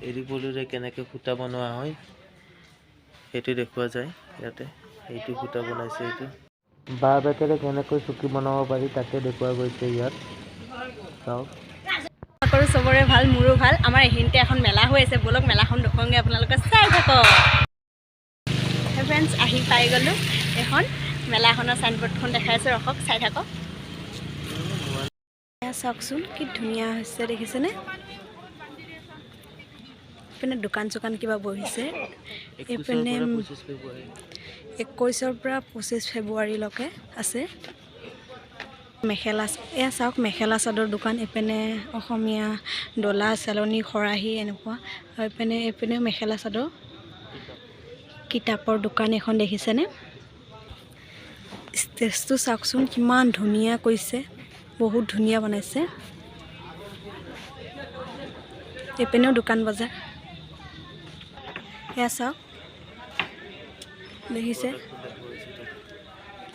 এৰী পলুৰে কেনেকৈ সূতা বনোৱা হয় সেইটো দেখুওৱা যায় ইয়াতে। এইটো সূতা বনাইছে, এইটো বাঁহ বেতেৰে কেনেকৈ চকী বনাব পাৰি তাকে দেখুওৱা গৈছে ইয়াত। চাওক সকলো চবৰে ভাল, মোৰো ভাল। আমাৰ এইখিনিতে এখন মেলা হৈ আছে, বলক মেলাখন দেখুৱাওঁগৈ আপোনালোকে, চাই থাকক। ফ্ৰেণ্ডছ, আহি পাই গ'লোঁ এখন মেলাখনৰ চাইনবোৰ্ডখন দেখাইছোঁ, ৰখক চাই থাকক। এয়া চাওকচোন কি ধুনীয়া হৈছে, দেখিছেনে? এইপিনে দোকান চোকান কিবা বহিছে। এইপিনে 21ৰ পৰা 25 ফেব্ৰুৱাৰীলৈকে আছে মেখেলা। এয়া চাওক মেখেলা চাদৰ দোকান। এইপিনে অসমীয়া ডলা, চালনী, খৰাহী এনেকুৱা। আৰু এইপিনেও মেখেলা চাদৰ। কিতাপৰ দোকান এখন দেখিছেনে? ষ্টেজটো চাওকচোন কিমান ধুনীয়া কৰিছে, বহুত ধুনীয়া বনাইছে। এইপিনেও দোকান বজাৰ। এয়া চাওক, দেখিছে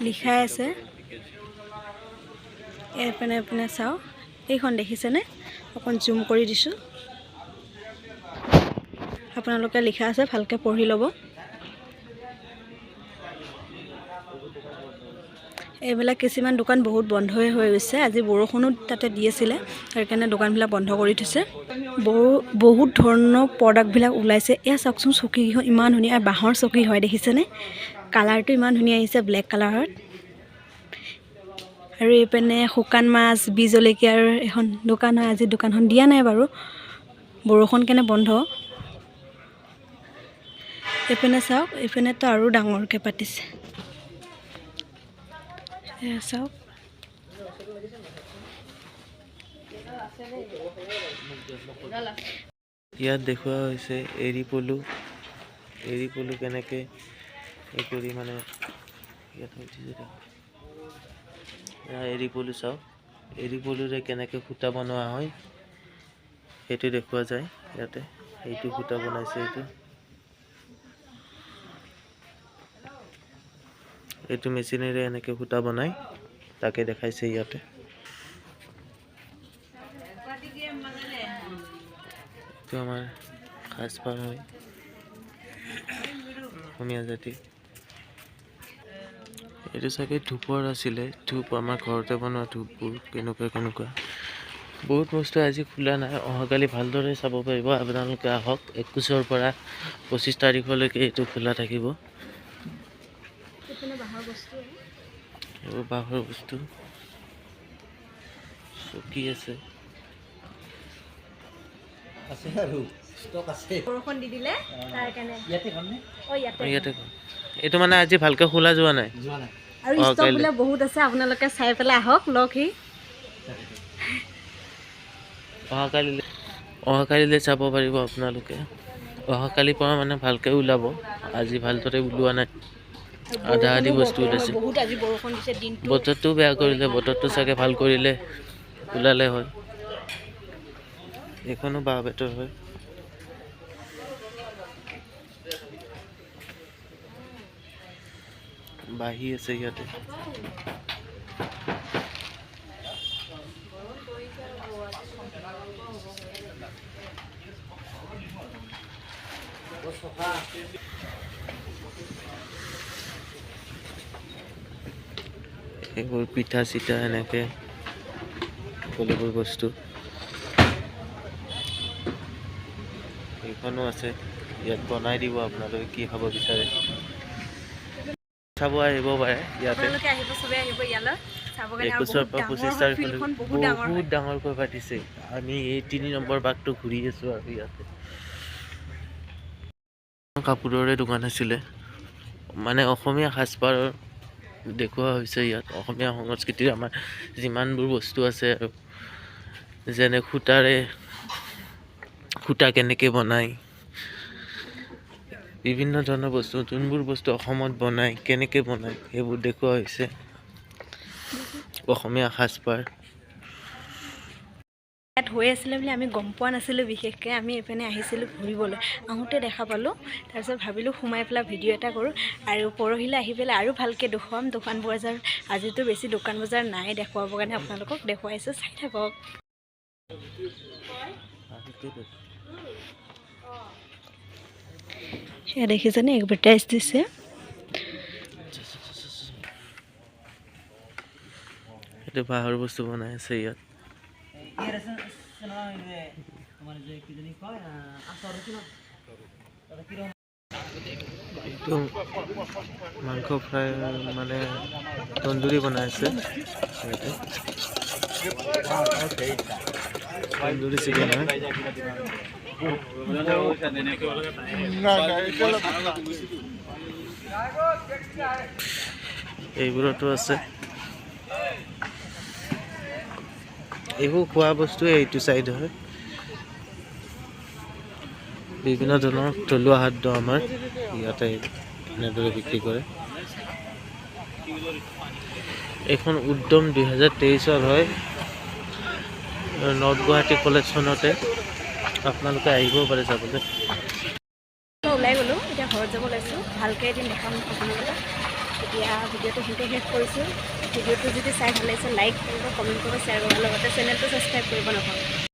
লিখাই আছে। এইপিনে চাওক, এইখন দেখিছেনে? অকণ জুম কৰি দিছোঁ, আপোনালোকে লিখা আছে, ভালকৈ পঢ়ি ল'ব। এইবিলাক কিছুমান দোকান বহুত বন্ধই হৈ গৈছে। আজি বৰষুণো তাতে দি আছিলে, সেইকাৰণে দোকানবিলাক বন্ধ কৰি থৈছে। বহুত ধৰণৰ প্ৰডাক্টবিলাক ওলাইছে। এয়া চাওকচোন চকীকেইখন ইমান ধুনীয়া, বাঁহৰ চকী হয়, দেখিছেনে? কালাৰটো ইমান ধুনীয়া আহিছে, ব্লেক কালাৰত। আৰু এইপিনে শুকান মাছ, বীজ জলকীয়াৰ এখন দোকান হয়। আজি দোকানখন দিয়া নাই বাৰু, বৰষুণ কেনে বন্ধ। এইপিনে চাওক, এইপিনেতো আৰু ডাঙৰকৈ পাতিছে। এয়া চাওক, ইয়াত দেখুওৱা হৈছে এৰী পলু। এৰী পলু কেনেকৈ এই কৰি মানে ইয়াত এৰী পলু চাওক, এৰী পলুৰে কেনেকৈ সূতা বনোৱা হয় সেইটো দেখুওৱা যায় ইয়াতে। এইটো সূতা বনাইছে, এইটো মেচিনেৰে এনেকৈ সূতা বনাই তাকে দেখাইছে ইয়াতে। এইটো আমাৰ সাজপাৰ হয়, অসমীয়া জাতি। এইটো চাগে ধূপৰ আছিলে, ধূপ আমাৰ ঘৰতে বনোৱা ধূপবোৰ কেনেকুৱা বহুত বস্তু আজি খোলা নাই। অহাকালি ভালদৰে চাব পাৰিব আপোনালোকে, আহক। 21ৰ পৰা 25 তাৰিখলৈকে এইটো খোলা থাকিব। এইবোৰ বাঁহৰ বস্তু, চকী আছে। এইটো মানে আজি ভালকে খোলা যোৱা নাই, আৰু ষ্টক বিলাক বহুত আছে, আপোনালোকে চাই পেলাই আহক, লওক। অহাকালিলৈ চাব পাৰিব আপোনালোকে। অহাকালিৰ পৰা মানে ভালকৈ ওলাব, আজি ভালদৰে ওলোৱা নাই। আধা আধি বস্তু ওলাইছে। বতৰটো বেয়া কৰিলে, বতৰটো চাগে ভাল কৰিলে ওলালে হয়। এইখনো বাঁহ বেতৰ হয়। বাঁহী আছে ইয়াতে। এইবোৰ পিঠা চিঠা এনেকে সকলোবোৰ বস্তু। এইখনো আছে, ইয়াত বনাই দিব আপোনালোকে কি খাব বিচাৰে। চাব আহিব পাৰে ইয়াতে। 21ৰ পৰা 25 তাৰিখলৈ বহুত ডাঙৰকৈ পাতিছে। আমি এই 3 নম্বৰ বাঘটো ঘূৰি আছো আৰু ইয়াতে কাপোৰৰে দোকান আছিলে, মানে অসমীয়া সাজপাৰৰ দেখুওৱা হৈছে ইয়াত। অসমীয়া সংস্কৃতিৰ আমাৰ যিমানবোৰ বস্তু আছে, আৰু যেনে সূতা কেনেকৈ বনায়, বিভিন্ন ধৰণৰ বস্তু, যোনবোৰ বস্তু অসমত বনায় কেনেকৈ বনায় সেইবোৰ দেখুওৱা হৈছে। অসমীয়া সাজপাৰ ইয়াত হৈ আছিলে বুলি আমি গম পোৱা নাছিলোঁ। বিশেষকৈ আমি এইপিনে আহিছিলোঁ ঘূৰিবলৈ, আহোঁতে দেখা পালোঁ। তাৰপিছত ভাবিলোঁ সোমাই পেলাই ভিডিঅ' এটা কৰোঁ, আৰু পৰহিলৈ আহি পেলাই আৰু ভালকৈ দেখুৱাম দোকান বজাৰ। আজিতো বেছি দোকান বজাৰ নাই দেখুৱাবৰ কাৰণে, আপোনালোকক দেখুৱাইছোঁ, চাই থাকক। সেয়া দেখিছেনে এডভাৰটাইজ দিছে। এইটো বাঁহৰ বস্তু বনাই আছে ইয়াত। এইটো মাংস ফ্ৰাই মানে তন্দুৰী বনাই আছে ইয়াতে। তন্দুৰী চিকেন হয়। এইবোৰতো আছে। এইবোৰ খোৱা বস্তুৱে এইটো চাইড হয়। বিভিন্ন ধৰণৰ থলুৱা খাদ্য আমাৰ ইয়াতে এনেদৰে বিক্ৰী কৰে। এইখন উদ্যম 2023 হয়, নৰ্থ গুৱাহাটী কলেজখনতে। আপোনালোকে আহিব পাৰে চাবলৈ। ওলাই গ'লোঁ, এতিয়া ঘৰত যাব ওলাইছোঁ। ভালকৈ এদিন দেখাম আপোনালোকক। এতিয়া ভিডিঅ'টো সেইটোৱে শেষ কৰিছোঁ। ভিডিঅ'টো যদি চাই ভাল লাগিছে লাইক কৰিব, কমেণ্ট কৰিব, শ্বেয়াৰ কৰিব, লগতে চেনেলটো ছাবস্ক্ৰাইব কৰিব নাপাহৰিব।